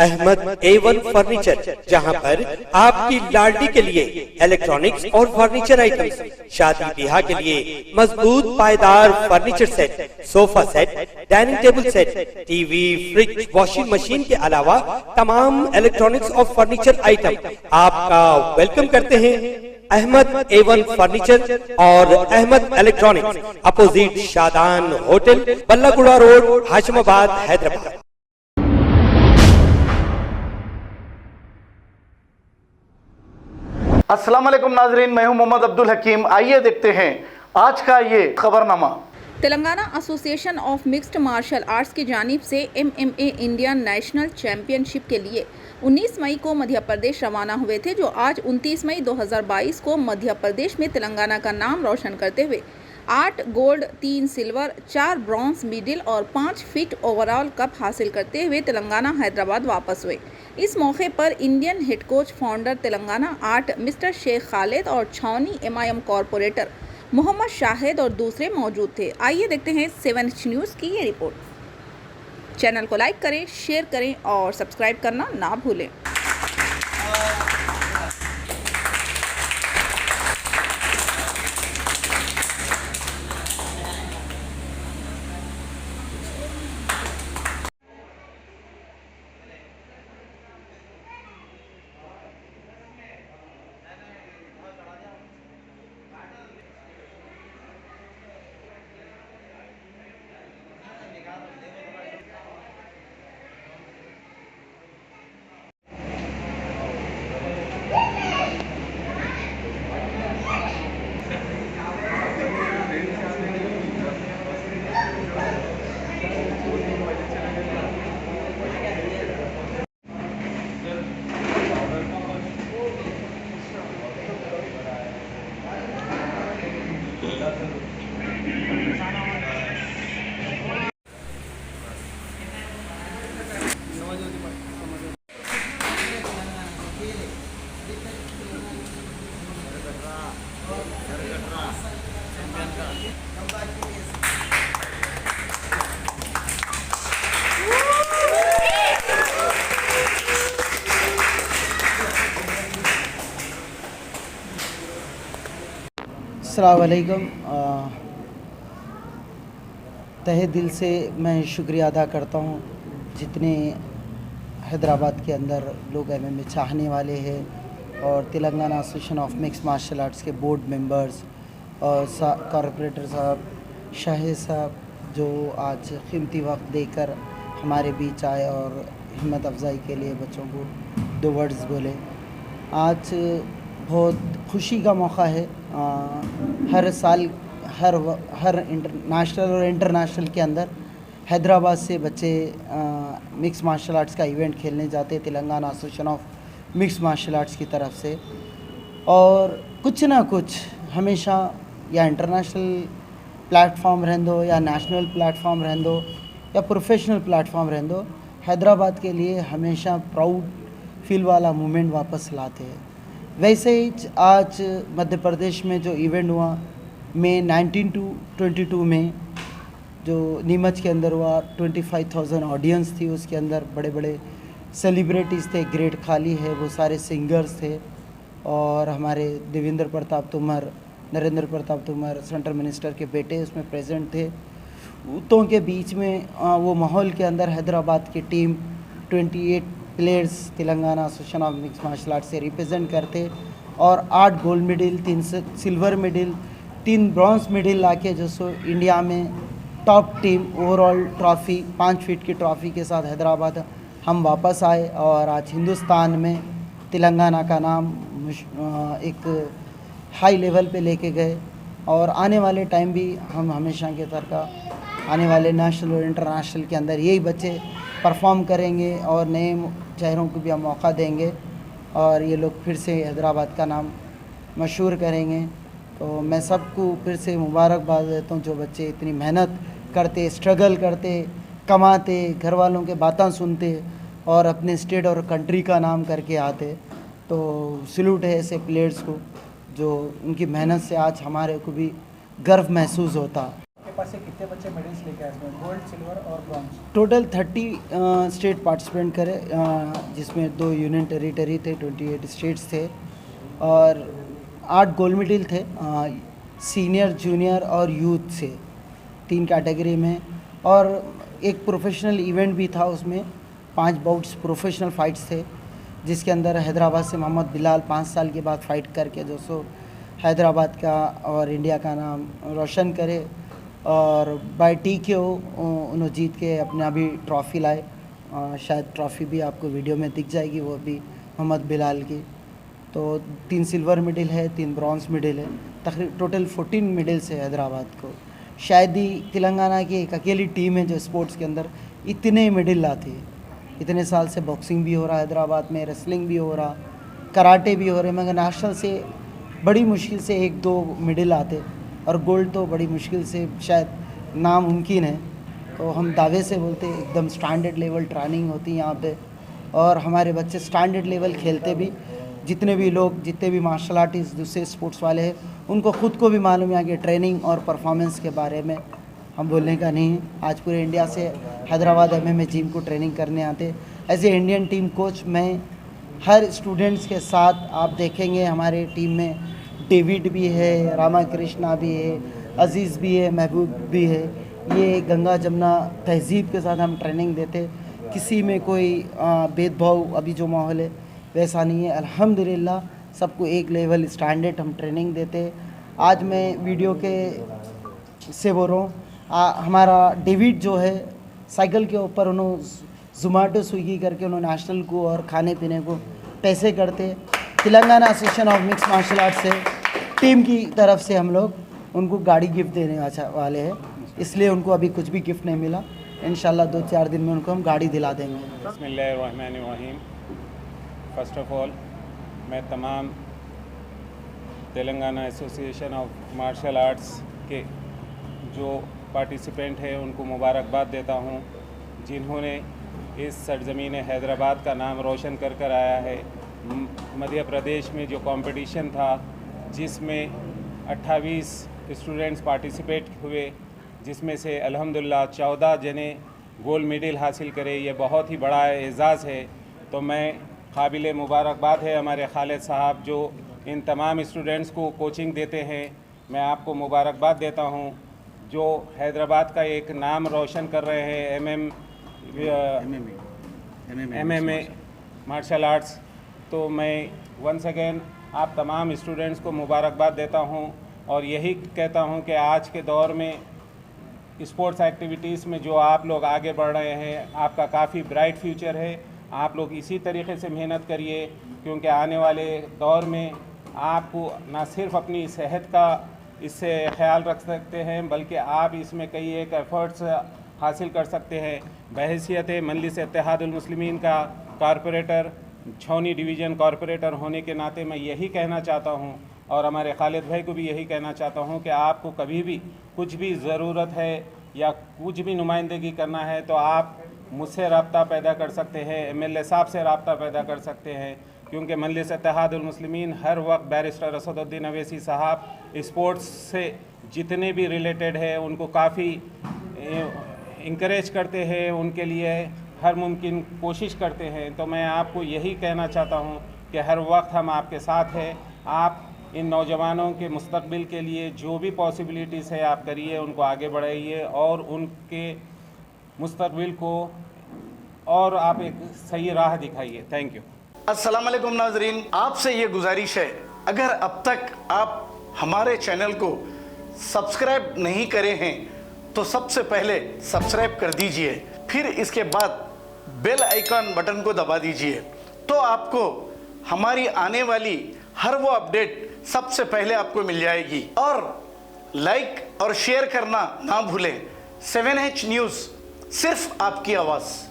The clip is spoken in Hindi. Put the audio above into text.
अहमद A1 फर्नीचर, जहां पर आपकी लाडली के लिए इलेक्ट्रॉनिक्स और फर्नीचर आइटम्स, शादी ब्याह के लिए मजबूत पायदार furniture set, sofa set, dining table set, TV, fridge, washing machine के अलावा तमाम इलेक्ट्रॉनिक्स और फर्नीचर आइटम आपका वेलकम करते हैं। अहमद A1 फर्नीचर और Ahmed electronics, opposite Shadan hotel, Ballaguda road, Hashimabad, Hyderabad. अस्सलाम वालेकुम नाजरीन, मैं हूं मोहम्मद अब्दुल हकीम। आइए देखते हैं आज का ये खबरनामा। Telangana association of mixed martial arts की जानिब से MMA इंडियन नेशनल चैंपियनशिप के लिए 19 मई को मध्य प्रदेश रवाना हुए थे, जो आज 29 मई 2022 को मध्य प्रदेश में तेलंगाना का नाम रोशन करते हुए 8 गोल्ड, 3 सिल्वर, 4 ब्रॉन्ज मेडल और 5 फीट ओवरऑल कप हासिल करते हुए तेलंगाना हैदराबाद वापस हुए। इस मौके पर Indian head coach founder Telangana art mister Sheikh Khalid और छावनी MIM कॉरपोरेटर मोहम्मद शाहिद और दूसरे मौजूद थे। आइए देखते हैं 7H न्यूज़ की ये रिपोर्ट। चैनल को लाइक करें, शेयर करें और सब्सक्राइब करना ना भूलें। अस्सलाम वालेकुम। तहे दिल से मैं शुक्रिया अदा करता हूँ जितने हैदराबाद के अंदर लोग MMA चाहने वाले हैं और Telangana association of mix martial arts के बोर्ड मेंबर्स और कॉरपोरेटर साहब, शाहिद साहब, जो आज कीमती वक्त देकर हमारे बीच आए और हिम्मत अफजाई के लिए बच्चों को 2 वर्ड्स बोले। आज बहुत खुशी का मौका है। हर साल हर नेशनल और इंटरनेशनल के अंदर हैदराबाद से बच्चे मिक्स मार्शल आर्ट्स का इवेंट खेलने जाते हैं Telangana association of mix martial arts की तरफ से, और कुछ ना कुछ हमेशा या इंटरनेशनल प्लेटफॉर्म रहंदो या नेशनल प्लेटफॉर्म रहंदो या प्रोफेशनल प्लेटफॉर्म रहंदो, हैदराबाद के लिए हमेशा प्राउड फील वाला मोमेंट वापस लाते हैं। वैसे ही आज मध्य प्रदेश में जो इवेंट हुआ मई 19 to 22 में, जो नीमच के अंदर हुआ, 25,000 ऑडियंस थी। उसके अंदर बड़े बड़े सेलिब्रिटीज़ थे, ग्रेट खाली है, वो सारे सिंगर्स थे, और हमारे देवेंद्र प्रताप तोमर, नरेंद्र प्रताप तोमर सेंट्रल मिनिस्टर के बेटे उसमें प्रेजेंट थे। उतों के बीच में वो माहौल के अंदर हैदराबाद की team 28 players Telangana association of mix martial art से रिप्रेजेंट करते और 8 gold medal, 3 silver medal, 3 bronze medal लाके जो सो इंडिया में top team overall trophy 5 feet की ट्रॉफ़ी के साथ हैदराबाद हम वापस आए और आज हिंदुस्तान में तेलंगाना का नाम एक हाई लेवल पे लेके गए। और आने वाले टाइम भी हम हमेशा की तरह आने वाले नेशनल और इंटरनेशनल के अंदर यही बच्चे परफॉर्म करेंगे और नए चेहरों को भी हम मौका देंगे और ये लोग फिर से हैदराबाद का नाम मशहूर करेंगे। तो मैं सबको फिर से मुबारकबाद देता हूँ जो बच्चे इतनी मेहनत करते, स्ट्रगल करते, कमाते, घर वालों के बातें सुनते और अपने स्टेट और कंट्री का नाम करके आते। तो सल्यूट है ऐसे प्लेयर्स को जो उनकी मेहनत से आज हमारे को भी गर्व महसूस होता। पास से कितने बच्चे मेडल्स लेके आए इसमें, गोल्ड, सिल्वर और ब्रॉन्ज? टोटल 30 स्टेट पार्टिसिपेंट करे, जिसमें 2 यूनियन टेरिटरी थे, 28 स्टेट्स थे और 8 गोल्ड मेडल थे, सीनियर, जूनियर और यूथ से 3 कैटेगरी में। और एक प्रोफेशनल इवेंट भी था, उसमें 5 बाउट्स प्रोफेशनल फाइट्स थे, जिसके अंदर हैदराबाद से मोहम्मद बिलाल 5 साल के बाद फ़ाइट करके दोस्तों हैदराबाद का और इंडिया का नाम रोशन करे और बाय TKO उन्होंने जीत के अपने अभी ट्रॉफ़ी लाए। शायद ट्रॉफ़ी भी आपको वीडियो में दिख जाएगी, वो भी मोहम्मद बिलाल की। तो 3 सिल्वर मेडल है, 3 ब्रॉन्ज मेडल है, तकरीबन टोटल 14 मेडल्स है हैदराबाद को। शायद ही तेलंगाना की एक अकेली टीम है जो स्पोर्ट्स के अंदर इतने मेडल लाती है। इतने साल से बॉक्सिंग भी हो रहा है हैदराबाद में, रेसलिंग भी हो रहा, कराटे भी हो रहे, मगर नेशनल से बड़ी मुश्किल से 1-2 मेडल आते और गोल्ड तो बड़ी मुश्किल से शायद नामुमकिन है। तो हम दावे से बोलते एकदम स्टैंडर्ड लेवल ट्रेनिंग होती है यहाँ पे और हमारे बच्चे स्टैंडर्ड लेवल खेलते भी। जितने भी लोग, जितने भी मार्शल आर्टिस्ट, दूसरे स्पोर्ट्स वाले हैं, उनको ख़ुद को भी मालूम है कि ट्रेनिंग और परफॉर्मेंस के बारे में हम बोलने का नहीं है। आज पूरे इंडिया से हैदराबाद MMA जिम को ट्रेनिंग करने आते। As a Indian team coach मैं हर स्टूडेंट्स के साथ, आप देखेंगे हमारे टीम में डेविड भी है, रामा कृष्णा भी है, अजीज़ भी है, महबूब भी है। ये गंगा जमुना तहज़ीब के साथ हम ट्रेनिंग देते, किसी में कोई भेदभाव अभी जो माहौल है वैसा नहीं है। अल्हम्दुलिल्लाह सबको एक लेवल स्टैंडर्ड हम ट्रेनिंग देते। आज मैं वीडियो के से बोल रहा हूँ, हमारा डेविड जो है साइकिल के ऊपर उन्होंने जोमेटो स्विगी करके उन्होंने नेशनल को और खाने पीने को पैसे करते। Telangana association of mix martial art से टीम की तरफ से हम लोग उनको गाड़ी गिफ्ट देने वाले हैं, इसलिए उनको अभी कुछ भी गिफ्ट नहीं मिला। इंशाल्लाह 2-4 दिन में उनको हम गाड़ी दिला देंगे। बिस्मिल्लाहिर्रहमानिर्रहीम। फ़र्स्ट ऑफ ऑल मैं तमाम Telangana association of martial arts के जो पार्टिसिपेंट हैं उनको मुबारकबाद देता हूँ, जिन्होंने इस सरजमीन हैदराबाद का नाम रोशन कर कर आया है। मध्य प्रदेश में जो कंपटीशन था जिसमें 28 स्टूडेंट्स पार्टिसिपेट हुए, जिसमें से अल्हम्दुलिल्लाह 14 जने गोल्ड मेडल हासिल करे, ये बहुत ही बड़ा एज़ाज़ है। तो मैं काबिल मुबारकबाद है हमारे खालिद साहब जो इन तमाम स्टूडेंट्स को कोचिंग देते हैं। मैं आपको मुबारकबाद देता हूँ जो हैदराबाद का एक नाम रोशन कर रहे हैं MMA मार्शल आर्ट्स। तो मैं वंस अगेन आप तमाम स्टूडेंट्स को मुबारकबाद देता हूँ और यही कहता हूँ कि आज के दौर में स्पोर्ट्स एक्टिविटीज़ में जो आप लोग आगे बढ़ रहे हैं, आपका काफ़ी ब्राइट फ्यूचर है। आप लोग इसी तरीके से मेहनत करिए, क्योंकि आने वाले दौर में आपको ना सिर्फ अपनी सेहत का इससे ख्याल रख सकते हैं, बल्कि आप इसमें कई एक एफ़र्ट्स हासिल कर सकते हैं। बहैसियत मजलिस इत्तेहादुल मुस्लिमीन का कॉरपोरेटर, छौनी डिवीज़न कॉरपोरेटर होने के नाते मैं यही कहना चाहता हूँ और हमारे खालिद भाई को भी यही कहना चाहता हूँ कि आपको कभी भी कुछ भी ज़रूरत है या कुछ भी नुमाइंदगी करना है तो आप मुझसे रब्ता पैदा कर सकते हैं, MLA साहब से रब्ता पैदा कर सकते हैं, क्योंकि मजलिस इत्तेहादुल मुस्लिमीन हर वक्त बैरिस्टर असदुद्दीन अवैसी साहब स्पोर्ट्स से जितने भी रिलेटेड है उनको काफ़ी इंकरेज करते हैं, उनके लिए हर मुमकिन कोशिश करते हैं। तो मैं आपको यही कहना चाहता हूँ कि हर वक्त हम आपके साथ हैं। आप इन नौजवानों के मुस्तकबिल के लिए जो भी पॉसिबिलिटीज़ है आप करिए, उनको आगे बढ़ाइए और उनके मुस्तकबिल को और आप एक सही राह दिखाइए। Thank you. अस्सलाम वालेकुम नाजरीन, आपसे ये गुजारिश है, अगर अब तक आप हमारे चैनल को सब्सक्राइब नहीं करे हैं तो सबसे पहले सब्सक्राइब कर दीजिए, फिर इसके बाद बेल आइकन बटन को दबा दीजिए, तो आपको हमारी आने वाली हर वो अपडेट सबसे पहले आपको मिल जाएगी। और लाइक और शेयर करना ना भूलें। 7H न्यूज़, सिर्फ आपकी आवाज़।